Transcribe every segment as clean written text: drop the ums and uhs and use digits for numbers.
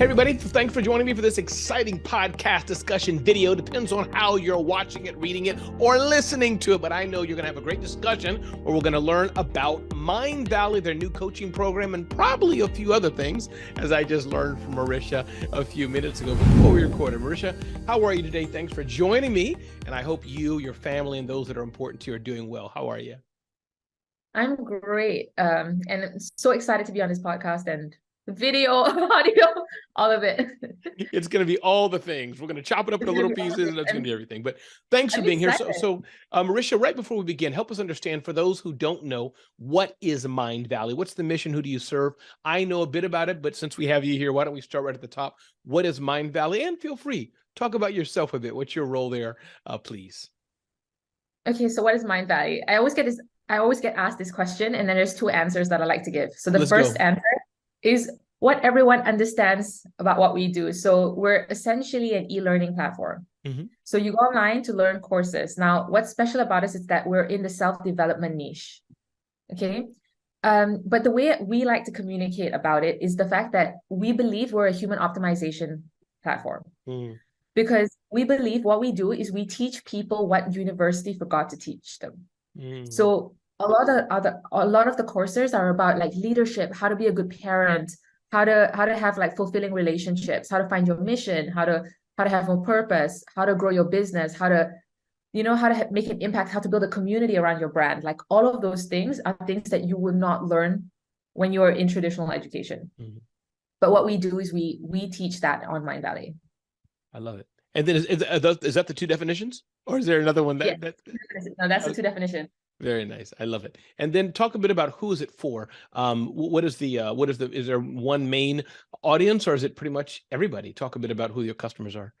everybody, thanks for joining me for this exciting podcast discussion video. Depends on how you're watching it, reading it, or listening to it, but I know you're going to have a great discussion where we're going to learn about Mindvalley, their new coaching program, and probably a few other things, as I just learned from Marisha a few minutes ago before we recorded. Marisha, how are you today? Thanks for joining me, and I hope you, your family, and those that are important to you are doing well. How are you? I'm great, and I'm so excited to be on this podcast and video, audio, all of it. It's going to be all the things. We're going to chop it up into little pieces, and that's going to be everything. But thanks for being here. So, Marisha, right before we begin, help us understand, for those who don't know, what is Mindvalley? What's the mission? Who do you serve? I know a bit about it, but since we have you here, why don't we start right at the top? What is Mindvalley? And feel free, talk about yourself a bit. What's your role there, please? Okay, so what is Mindvalley? I always get asked this question, and then there's two answers that I like to give. So the first answer is what everyone understands about what we do. So we're essentially an e-learning platform. Mm-hmm. So you go online to learn courses. Now, what's special about us is that we're in the self-development niche. Okay. But the way we like to communicate about it is the fact that we believe we're a human optimization platform. Because we believe what we do is we teach people what university forgot to teach them. So a lot of the courses are about like leadership, how to be a good parent, how to have like fulfilling relationships, how to find your mission, how to have a purpose, how to grow your business, how to make an impact, how to build a community around your brand. Like all of those things are things that you would not learn when you're in traditional education. Mm-hmm. But what we do is we teach that on Mindvalley. I love it. And then is that the two definitions, or is there another one that? Yeah. No, that's the two definitions. Very nice. I love it. And then talk a bit about who is it for? Is there one main audience, or is it pretty much everybody? Talk a bit about who your customers are.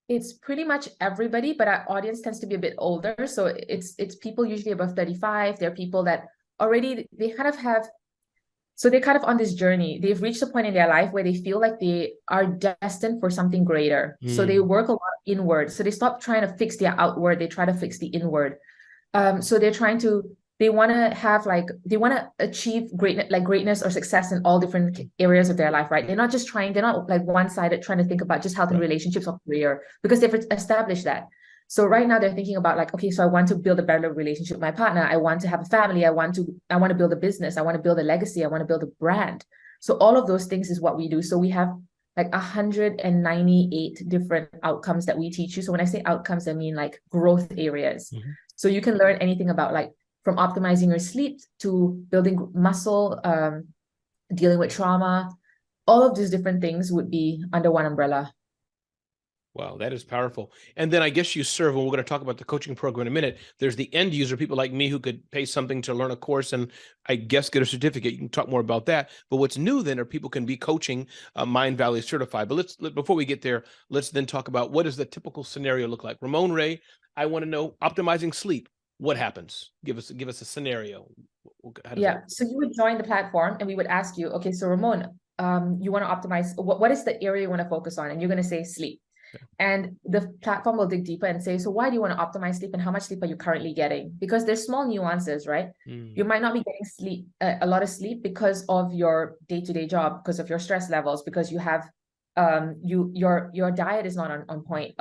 It's pretty much everybody, but our audience tends to be a bit older. So it's people usually above 35. They're people that already, they're kind of on this journey. They've reached a point in their life where they feel like they are destined for something greater. So they work a lot inward. So they stop trying to fix their outward. They try to fix the inward. So they want to achieve greatness or success in all different areas of their life, right? They're not like one-sided trying to think about just health and relationships or career, because they've established that. So right now they're thinking about like, okay, so I want to build a better relationship with my partner. I want to have a family. I want to build a business. I want to build a legacy. I want to build a brand. So all of those things is what we do. So we have like 198 different outcomes that we teach you. So when I say outcomes, I mean like growth areas. Mm-hmm. So you can learn anything about like from optimizing your sleep to building muscle, dealing with trauma. All of these different things would be under one umbrella. Wow, that is powerful. And then I guess you serve, and we're going to talk about the coaching program in a minute. There's the end user, people like me who could pay something to learn a course and I guess get a certificate. You can talk more about that. But what's new then are people can be coaching Mindvalley certified. But before we get there, let's then talk about what does the typical scenario look like. Ramon Ray, I want to know, optimizing sleep. What happens? Give us a scenario. So you would join the platform and we would ask you, okay, so Ramon, you want to optimize, what is the area you want to focus on? And you're going to say sleep. And the platform will dig deeper and say, so why do you want to optimize sleep, and how much sleep are you currently getting? Because there's small nuances, right? You might not be getting sleep, a lot of sleep because of your day-to-day job, because of your stress levels, because you have your diet is not on point.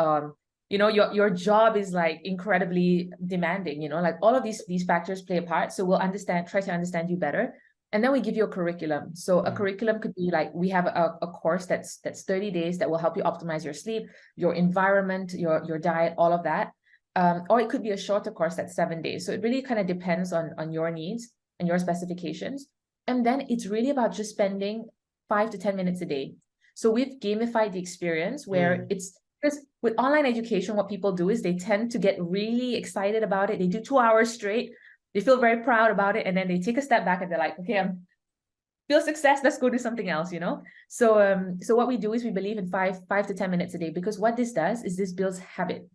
Your job is like incredibly demanding, like all of these factors play a part. So we'll try to understand you better. And then we give you a curriculum. So a curriculum could be like, we have a course that's 30 days that will help you optimize your sleep, your environment, your diet, all of that. Or it could be a shorter course that's 7 days. So it really kind of depends on your needs and your specifications. And then it's really about just spending 5 to 10 minutes a day. So we've gamified the experience where it's, because with online education, what people do is they tend to get really excited about it. They do 2 hours straight. They feel very proud about it. And then they take a step back and they're like, okay, feel success. Let's go do something else, So what we do is we believe in 5 to 10 minutes a day, because what this does is this builds habit.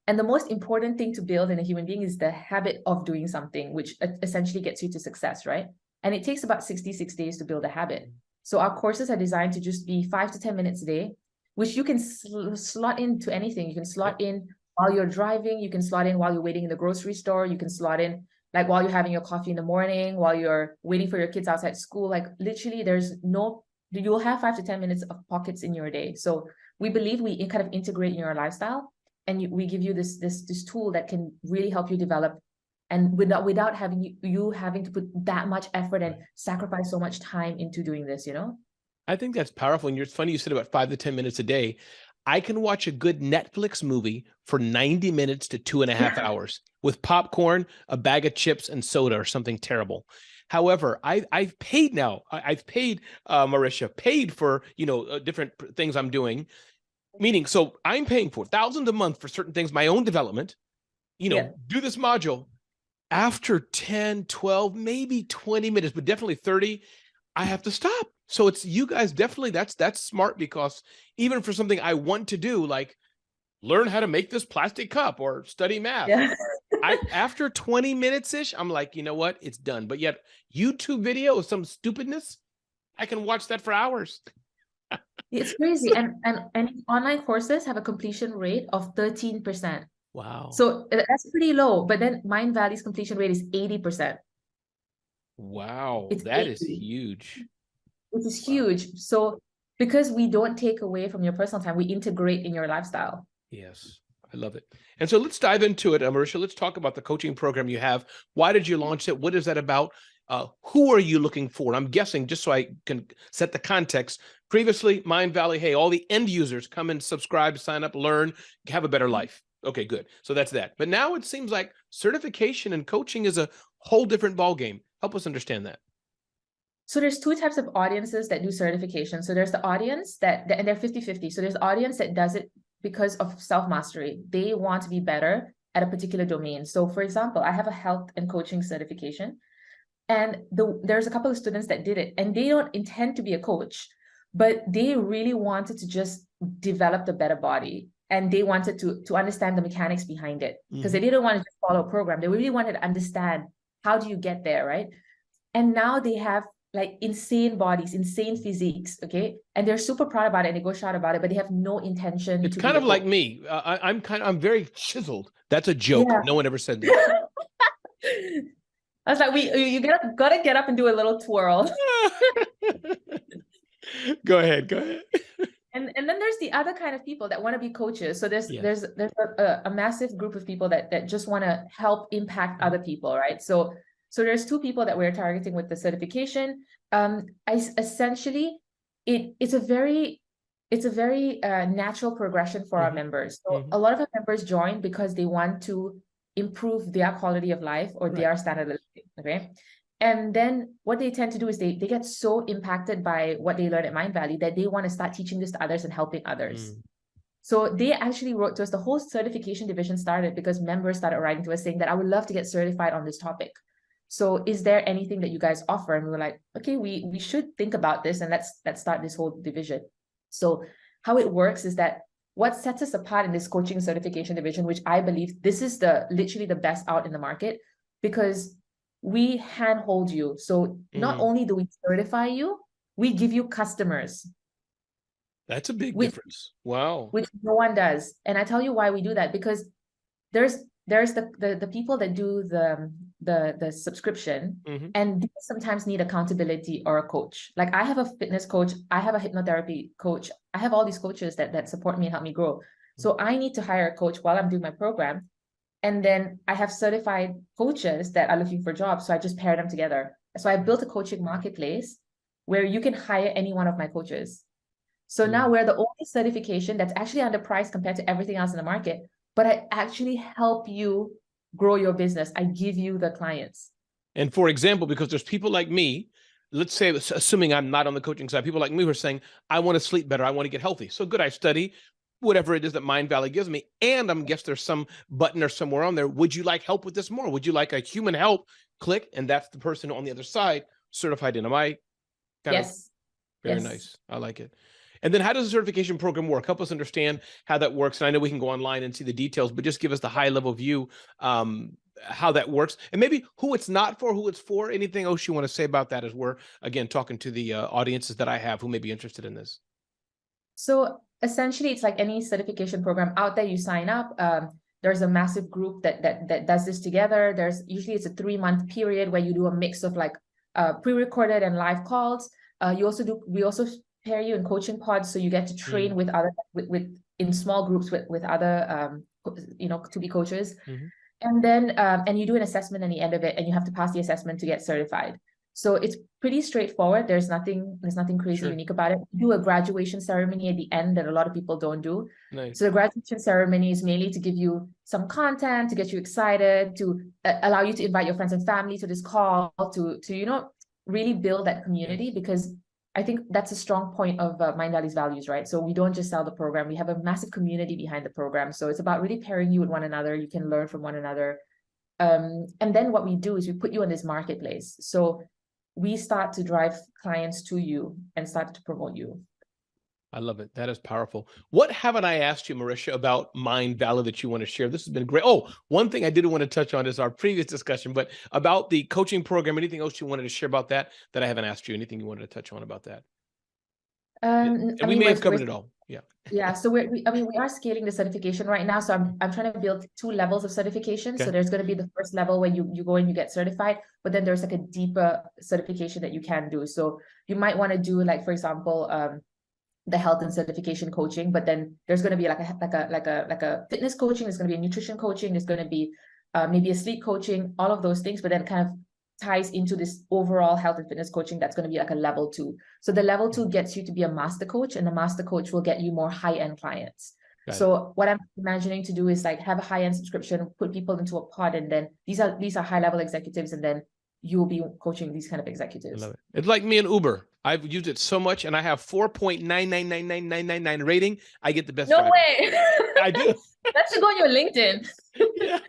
And the most important thing to build in a human being is the habit of doing something, which essentially gets you to success, right? And it takes about 66 days to build a habit. So our courses are designed to just be 5 to 10 minutes a day, which you can slot into anything. You can slot in while you're driving, you can slot in while you're waiting in the grocery store, you can slot in like while you're having your coffee in the morning, while you're waiting for your kids outside school. Like literally there's no you'll have 5 to 10 minutes of pockets in your day. So we believe we kind of integrate in your lifestyle, and we give you this tool that can really help you develop, and without having you having to put that much effort and sacrifice so much time into doing this, I think that's powerful. And it's funny you said about 5 to 10 minutes a day. I can watch a good Netflix movie for 90 minutes to 2.5 hours with popcorn, a bag of chips, and soda or something terrible. However, I've paid now. I've paid, Marisha, paid for, different things I'm doing. Meaning, so I'm paying for thousands a month for certain things, my own development, do this module. After 10, 12, maybe 20 minutes, but definitely 30, I have to stop. So it's you guys definitely, that's smart, because even for something I want to do, like learn how to make this plastic cup or study math, after 20 minutes-ish, I'm like, you know what, it's done. But yet YouTube video of some stupidness, I can watch that for hours. It's crazy. And online courses have a completion rate of 13%. Wow. So that's pretty low. But then Mindvalley's completion rate is 80%. Wow. It's that 80, is huge. Which is huge. So because we don't take away from your personal time, we integrate in your lifestyle. Yes. I love it. And so let's dive into it, Marisha. Let's talk about the coaching program you have. Why did you launch it? What is that about? Who are you looking for? I'm guessing, just so I can set the context, previously, Mindvalley, hey, all the end users come and subscribe, sign up, learn, have a better life. Okay, good. So that's that. But now it seems like certification and coaching is a whole different ballgame. Help us understand that. So there's two types of audiences that do certification. So there's the audience and they're 50-50. So there's the audience that does it because of self-mastery. They want to be better at a particular domain. So for example, I have a health and coaching certification. And there's a couple of students that did it, and they don't intend to be a coach, but they really wanted to just develop the better body. And they wanted to understand the mechanics behind it, because they didn't want to just follow a program. They really wanted to understand, how do you get there, right? And now they have like insane bodies, insane physiques, okay? And they're super proud about it, and they go shout about it, but they have no intention. It's kind of like me. I'm very chiseled. That's a joke. Yeah. No one ever said that. I was like, you gotta get up and do a little twirl. Go ahead. And then there's the other kind of people that want to be coaches. So there's a massive group of people that just want to help impact other people, right? So there's two people that we're targeting with the certification. Essentially, it's a very natural progression for our members. So a lot of our members join because they want to improve their quality of life or their standard of living, okay? And then what they tend to do is they get so impacted by what they learn at Mindvalley that they want to start teaching this to others and helping others. So they actually wrote to us. The whole certification division started because members started writing to us saying that I would love to get certified on this topic. So is there anything that you guys offer? And we were like, okay, we should think about this, and let's start this whole division. So how it works is that what sets us apart in this coaching certification division, which I believe this is literally the best out in the market, because we handhold you. So not only do we certify you, we give you customers. That's a big difference. Wow. Which no one does. And I tell you why we do that, because there's the people that do the subscription, and they sometimes need accountability or a coach. Like I have a fitness coach, I have a hypnotherapy coach, I have all these coaches that support me and help me grow. So I need to hire a coach while I'm doing my program. And then I have certified coaches that are looking for jobs. So I just pair them together. So I built a coaching marketplace where you can hire any one of my coaches. So now we're the only certification that's actually underpriced compared to everything else in the market, but I actually help you grow your business. I give you the clients. And for example, because there's people like me, let's say, assuming I'm not on the coaching side, people like me who are saying, I want to sleep better, I want to get healthy. So good, I study whatever it is that Mindvalley gives me. And I guess there's some button or somewhere on there. Would you like help with this more? Would you like a human help? Click. And that's the person on the other side certified in. Am I kind of very nice? I like it. And then how does the certification program work? Help us understand how that works. And I know we can go online and see the details, but just give us the high level view, how that works, and maybe who it's not for, who it's for. Anything else you want to say about that as we're, again, talking to the audiences that I have who may be interested in this? So essentially, it's like any certification program out there. You sign up. There's a massive group that does this together. It's a 3-month period where you do a mix of like pre-recorded and live calls. We also pair you in coaching pods, so you get to train with other with in small groups with other to be coaches. And then and you do an assessment at the end of it, and you have to pass the assessment to get certified. So it's pretty straightforward. There's nothing crazy unique about it. We do a graduation ceremony at the end that a lot of people don't do. Nice. So the graduation ceremony is mainly to give you some content, to get you excited, to allow you to invite your friends and family to this call, to really build that community, because I think that's a strong point of Mindvalley's values, right? So we don't just sell the program. We have a massive community behind the program. So it's about really pairing you with one another. You can learn from one another. And then what we do is we put you on this marketplace. So we start to drive clients to you and start to promote you. I love it. That is powerful. What haven't I asked you, Marisha, about Mindvalley that you want to share? This has been great. Oh, one thing I didn't want to touch on is our previous discussion, but about the coaching program. Anything else you wanted to share about that I haven't asked you? Anything you wanted to touch on about that? And we may have covered it all. Yeah. Yeah. So we are scaling the certification right now. So I'm trying to build 2 levels of certification. Okay. So there's going to be the first level where you go and you get certified, but then there's like a deeper certification that you can do. So you might want to do, like, for example, the health and certification coaching, but then there's going to be like a fitness coaching. There's going to be a nutrition coaching. There's going to be maybe a sleep coaching, all of those things, but then kind of ties into this overall health and fitness coaching. That's going to be like a level 2. So the level 2 gets you to be a master coach, and the master coach will get you more high-end clients. So what I'm imagining to do is like have a high-end subscription, put people into a pod, and then these are high-level executives, and then you will be coaching these kind of executives. I love it. It's like me and Uber. I've used it so much, and I have 4.999999 rating. I get the best. No driver. way. I do. That should go on your LinkedIn. Yeah.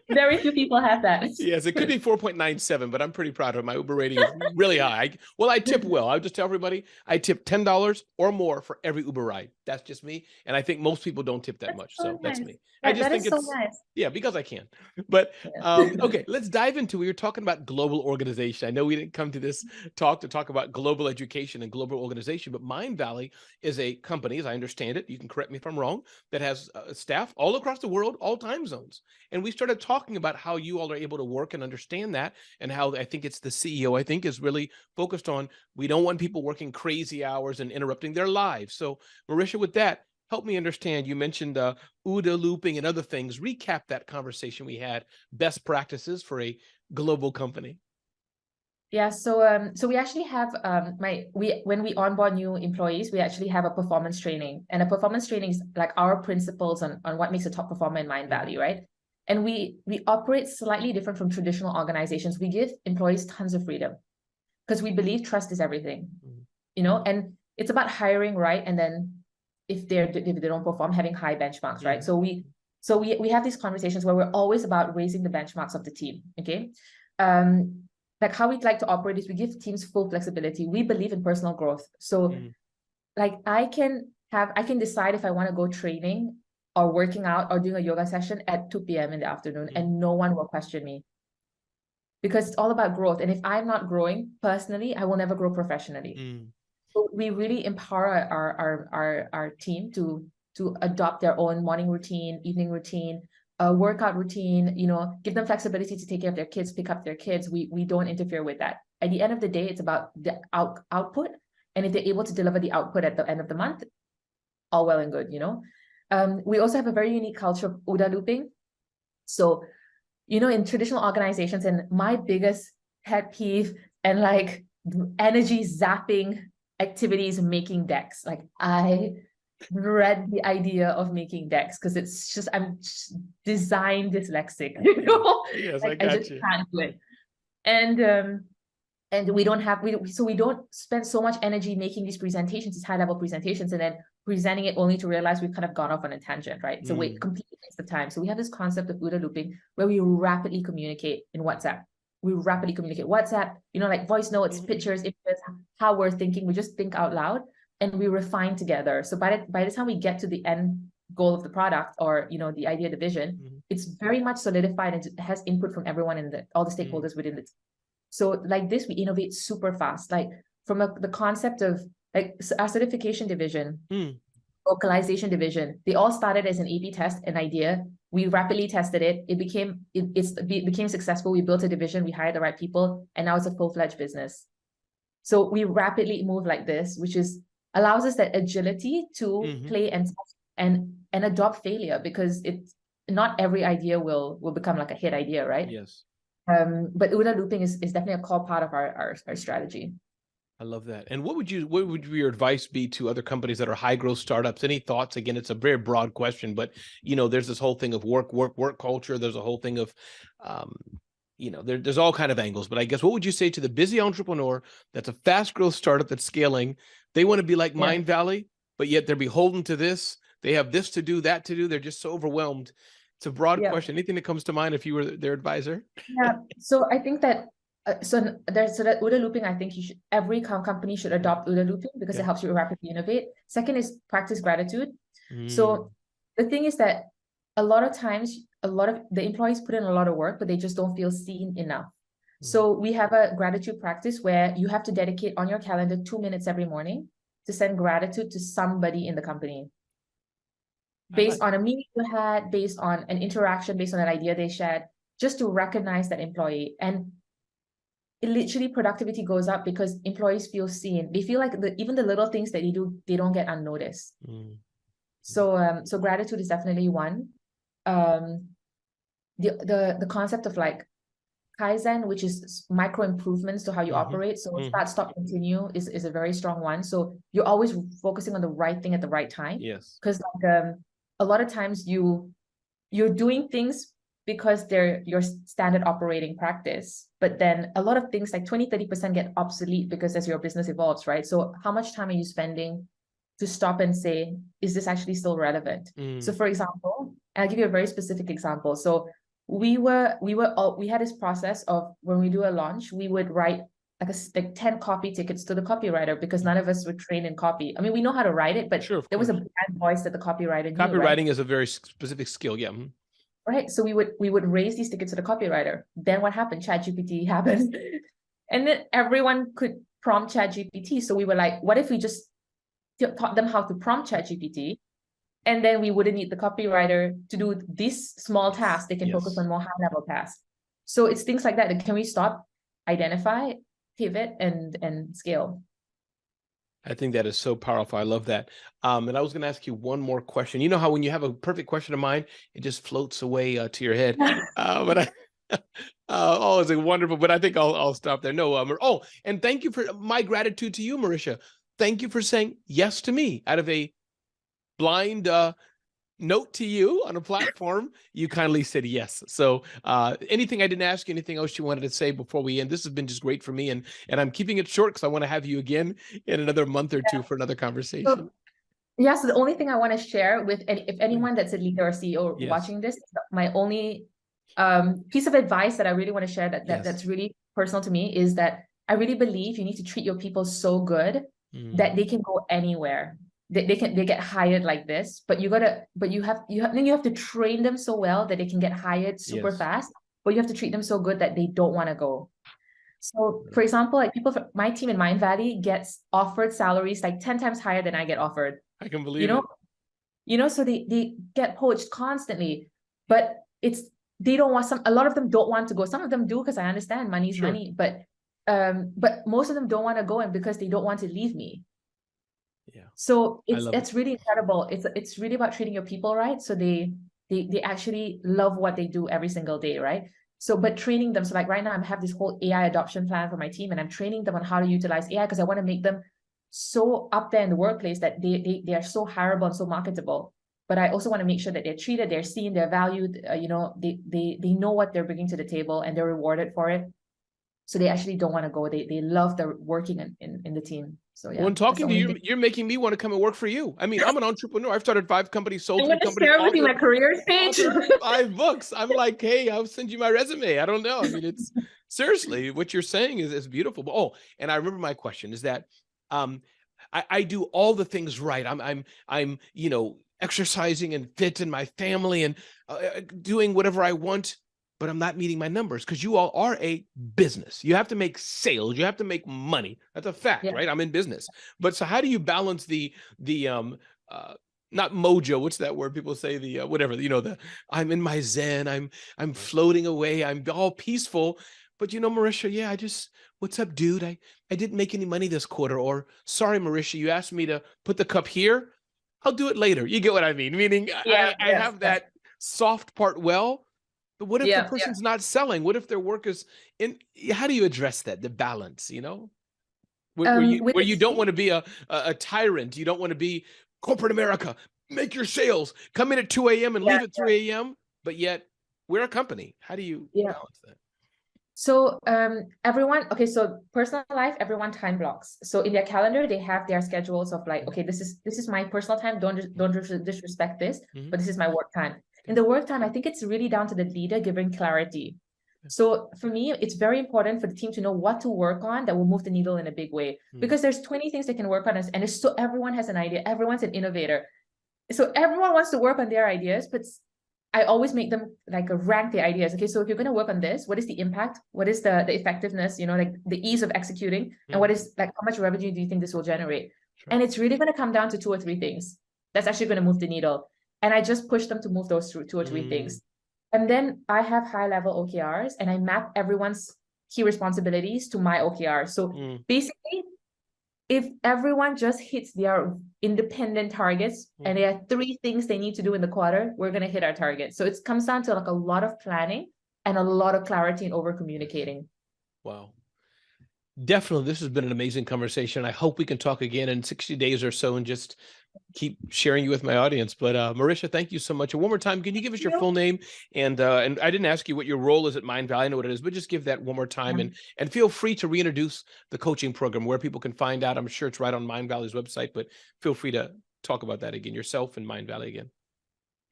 Very few people have that. Yes, it could be 4.97, but I'm pretty proud of it. My Uber rating is really high. I tip well. I'll just tell everybody I tip $10 or more for every Uber ride. That's just me. And I think most people don't tip that much. So nice. That's me. Yeah, I just think it's nice. Yeah, because I can. But okay, let's dive into, we were talking about global organization. I know we didn't come to this talk to talk about global education and global organization, but Mindvalley is a company, as I understand it, you can correct me if I'm wrong, that has staff all across the world, all time zones. And we started talking about how you all are able to work and understand that, and how I think it's the CEO, I think, is really focused on, we don't want people working crazy hours and interrupting their lives. So Marisha, with that, help me understand. You mentioned OODA looping and other things. Recap that conversation we had, best practices for a global company. Yeah, so we actually have when we onboard new employees, we actually have a performance training, and a performance training is like our principles on what makes a top performer in Mindvalley, right? And we operate slightly different from traditional organizations. We give employees tons of freedom because we believe trust is everything, and it's about hiring right, and then if they don't perform, having high benchmarks, right? So we have these conversations where we're always about raising the benchmarks of the team. Okay. Like how we'd like to operate is we give teams full flexibility. We believe in personal growth. So like I can decide if I want to go training or working out or doing a yoga session at 2 p.m. in the afternoon, and no one will question me, because it's all about growth. And if I'm not growing personally, I will never grow professionally. So we really empower our team to adopt their own morning routine, evening routine, workout routine, give them flexibility to take care of their kids, pick up their kids. We don't interfere with that. At the end of the day, it's about the output. And if they're able to deliver the output at the end of the month, all well and good, We also have a very unique culture of OODA looping. So, in traditional organizations, and my biggest pet peeve and like energy zapping activities, making decks. Like I dread the idea of making decks because it's just, I'm just design dyslexic, Yes, like, I just can't do it. And we don't spend so much energy making these presentations, these high level presentations, and then presenting it only to realize we've kind of gone off on a tangent, right? So we completely waste of time. So we have this concept of OODA looping where we rapidly communicate in WhatsApp. We rapidly communicate WhatsApp, like voice notes, pictures, images, how we're thinking. We just think out loud and we refine together. So by the time we get to the end goal of the product, or the idea, the vision, it's very much solidified and it has input from everyone in all the stakeholders within the team. So like this, we innovate super fast. Like from the concept of like our certification division, localization division, they all started as an A/B test, an idea. We rapidly tested it. It became successful. We built a division. We hired the right people, and now it's a full-fledged business. So we rapidly move like this, which is allows us that agility to Mm-hmm. play and adopt failure, because it's not every idea will become like a hit idea, right? Yes. But OODA looping is definitely a core part of our strategy. I love that. And what would your advice be to other companies that are high growth startups? Any thoughts? Again, it's a very broad question, but there's this whole thing of work culture. There's a whole thing of, there's all kind of angles. But I guess what would you say to the busy entrepreneur that's a fast growth startup that's scaling? They want to be like Mindvalley, but yet they're beholden to this. They have this to do, that to do. They're just so overwhelmed. It's a broad question. Anything that comes to mind if you were their advisor? Yeah. So I think that so that OODA looping, I think every company should adopt OODA looping, because it helps you rapidly innovate. Second is practice gratitude. So the thing is that a lot of times, a lot of the employees put in a lot of work, but they just don't feel seen enough. So we have a gratitude practice where you have to dedicate on your calendar 2 minutes every morning to send gratitude to somebody in the company, based on a meeting you had, based on an interaction, based on an idea they shared, just to recognize that employee. And it literally, productivity goes up because employees feel seen. They feel like even the little things that they do, they don't get unnoticed. So gratitude is definitely one. The concept of like Kaizen, which is micro improvements to how you operate. So start, stop, continue is a very strong one. So you're always focusing on the right thing at the right time. Yes. Because like a lot of times you're doing things because they're your standard operating practice, but then a lot of things like 20-30% get obsolete because as your business evolves, right? So how much time are you spending to stop and say, is this actually still relevant? So for example, I'll give you a very specific example. So we had this process of, when we do a launch, we would write like 10 copy tickets to the copywriter, because none of us were trained in copy. I mean, we know how to write it, but there was a brand voice that the copywriter knew. Copywriting is a very specific skill. Yeah. Right. So we would raise these tickets to the copywriter. Then what happened? ChatGPT happened. And then everyone could prompt ChatGPT. So we were like, what if we just taught them how to prompt ChatGPT? And then we wouldn't need the copywriter to do these small tasks. They can focus on more high-level tasks. So it's things like that. Can we stop, identify, pivot, and scale? I think that is so powerful. I love that. And I was going to ask you one more question. You know how when you have a perfect question of mine, it just floats away to your head. But it's wonderful. But I think I'll stop there. No. And thank you for my gratitude to you, Marisha. Thank you for saying yes to me out of a blind note to you on a platform. You kindly said yes. So anything I didn't ask you, anything else you wanted to say before we end? This has been just great for me, and I'm keeping it short because I want to have you again in another month or two for another conversation. So the only thing I want to share with if anyone that's a leader or CEO watching this, my only piece of advice that I really want to share that's really personal to me is that I really believe you need to treat your people so good that they can go anywhere. They get hired like this, but you have to train them so well that they can get hired super fast, but you have to treat them so good that they don't want to go. So for example, like people from my team in Mindvalley gets offered salaries like 10 times higher than I get offered. I can believe it. So they get poached constantly, but they don't want a lot of them don't want to go. Some of them do, because I understand money's money, but most of them don't want to go, and because they don't want to leave me. So it's really incredible. It's really about treating your people right. So they actually love what they do every single day, right? So, but training them. So like right now I have this whole AI adoption plan for my team, and I'm training them on how to utilize AI, because I want to make them so up there in the workplace that they are so hireable and so marketable. But I also want to make sure that they're treated, they're seen, they're valued, they know what they're bringing to the table, and they're rewarded for it. So they actually don't want to go. They love the working in the team. So yeah. When talking to you, you're making me want to come and work for you. I mean, I'm an entrepreneur. I've started 5 companies, sold 3 companies. I'm going to share with you my career page. 5 books. I'm like, hey, I'll send you my resume. I don't know. I mean, it's seriously, what you're saying is beautiful. And I remember my question is that I do all the things right. I'm exercising and fit in my family and doing whatever I want, but I'm not meeting my numbers, because you all are a business. You have to make sales. You have to make money. That's a fact, right? I'm in business. But so how do you balance the not mojo, what's that word people say, the I'm in my zen, I'm floating away, I'm all peaceful, but Marisha, yeah, what's up, dude? I didn't make any money this quarter. Or, sorry, Marisha, you asked me to put the cup here. I'll do it later. You get what I mean? Meaning I have that soft part well, but what if the person's not selling? What if their work is in? How do you address that? The balance, where you don't want to be a tyrant. You don't want to be corporate America. Make your sales. Come in at 2 a.m. and leave at 3 a.m. But yet we're a company. How do you balance that? So everyone, okay, so personal life, everyone time blocks. So in their calendar, they have their schedules of like, okay, this is my personal time. Don't disrespect this, but this is my work time. In the work time, I think it's really down to the leader giving clarity. So for me, it's very important for the team to know what to work on that will move the needle in a big way, because there's 20 things they can work on, and it's so everyone has an idea. Everyone's an innovator. So everyone wants to work on their ideas, but I always make them like rank the ideas. Okay, so if you're going to work on this, what is the impact? What is the effectiveness? Like the ease of executing, and what is like how much revenue do you think this will generate? Sure. And it's really going to come down to 2 or 3 things that's actually going to move the needle. And I just push them to move those through 2 or 3 things. And then I have high-level OKRs, and I map everyone's key responsibilities to my OKRs. So basically, if everyone just hits their independent targets and there are 3 things they need to do in the quarter, we're going to hit our target. So it comes down to like a lot of planning and a lot of clarity and over communicating. Wow. Definitely. This has been an amazing conversation. I hope we can talk again in 60 days or so and just keep sharing you with my audience. But Marisha, thank you so much. And one more time, can you give us your full name? And I didn't ask you what your role is at Mindvalley. I know what it is, but just give that one more time, and feel free to reintroduce the coaching program, where people can find out. I'm sure it's right on Mindvalley's website, but feel free to talk about that again, yourself and Mindvalley again.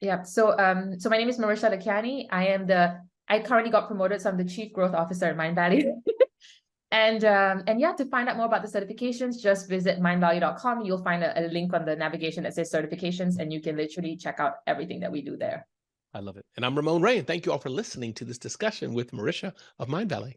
Yeah. So so my name is Marisha Lakhiani. I currently got promoted, so I'm the Chief Growth Officer at Mindvalley. And yeah, to find out more about the certifications, just visit mindvalley.com. You'll find a link on the navigation that says certifications, and you can literally check out everything that we do there. I love it. And I'm Ramon Ray, and thank you all for listening to this discussion with Marisha of Mindvalley.